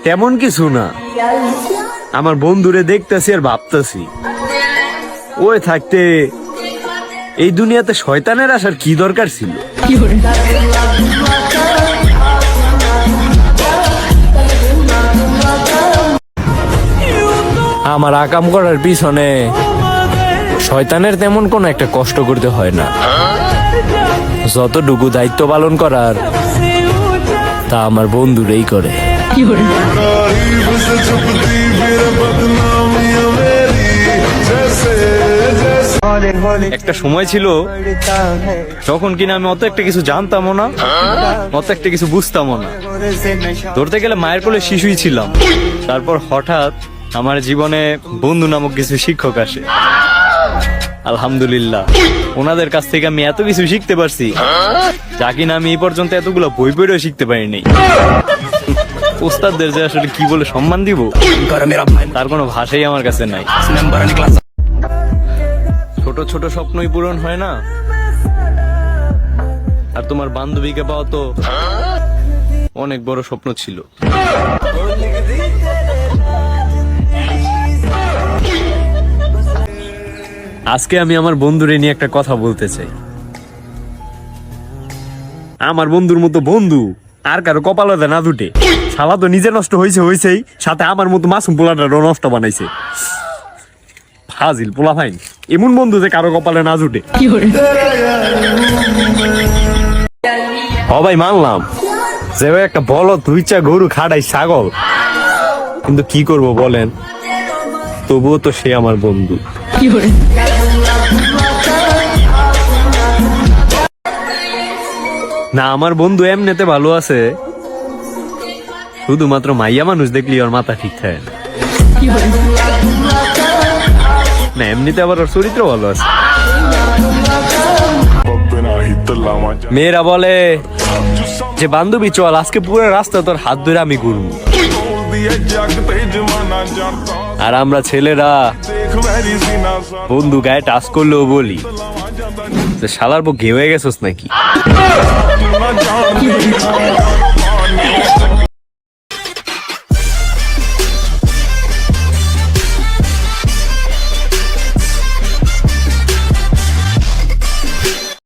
তেমন কিছু না, আমার বন্ধুরে দেখতেছি আর ভাবতেছি ওই থাকতে এই দুনিয়াতে শয়তানের আসার কি দরকার ছিল। আমার আকাম করার পিছনে শয়তানের তেমন কোনো একটা কষ্ট করতে হয় না, যতটুকু দায়িত্ব পালন করার তা আমার বন্ধুরাই করে। একটা সময় ছিল যখন কিনা আমি অত একটা কিছু জানতামও না, অত একটা কিছু বুঝতামও না। ধরতে গেলে মায়ের কোলে শিশুই ছিলাম। তারপর হঠাৎ আমার জীবনে বন্ধু নামক কিছু শিক্ষক আসে। আলহামদুলিল্লাহ, ওনাদের কাছ থেকে আমি এত কিছু শিখতে পারছি যা কিনা আমি এই পর্যন্ত এতগুলো বই পড়েও শিখতে পারিনি। ওস্তাদদের যে আসলে কি বলে সম্মান দিব তার কোনো ভাষাই আমার কাছে নাই। ছোট ছোট স্বপ্নই পূরণ হয় না, আর তোমার বান্ধবীকে পাওয়া তো অনেক বড় স্বপ্ন ছিল। আজকে আমি আমার বন্ধুরে নিয়ে একটা কথা বলতে চাই। আমার বন্ধুর মতো বন্ধু আর কারো কপালতে না দুটে। শালা তো নিজে নষ্ট হয়েছেই, সাথে আমার মতো মাসুম পোলাটারও নষ্ট বানাইছে। ফাজিল পোলা ভাই, এমন বন্ধু যে কারো কপালে না জুটে। ও ভাই, মানলাম যে একটা বলদ দুইটা গরু খাড়াই ছাগল, কিন্তু কি করব বলেন, তবুও তো সে আমার বন্ধু। না, আমার বন্ধু এমনিতে ভালো আছে, শুধুমাত্র মাইয়া মানুষ দেখলি ওর মাথা ঠিক থাকে না। এমনিতে আবার ওর চরিত্র ভালো আছে। মেয়েরা বলে যে বান্ধবী চল আজকে পুরো রাস্তা তোর হাত ধরে আমি ঘুরবো, আর আমরা ছেলেরা বন্ধু গায়ে টাচ করলেও বলি যে শালার বউ ঘেয়ে গেছস নাকি।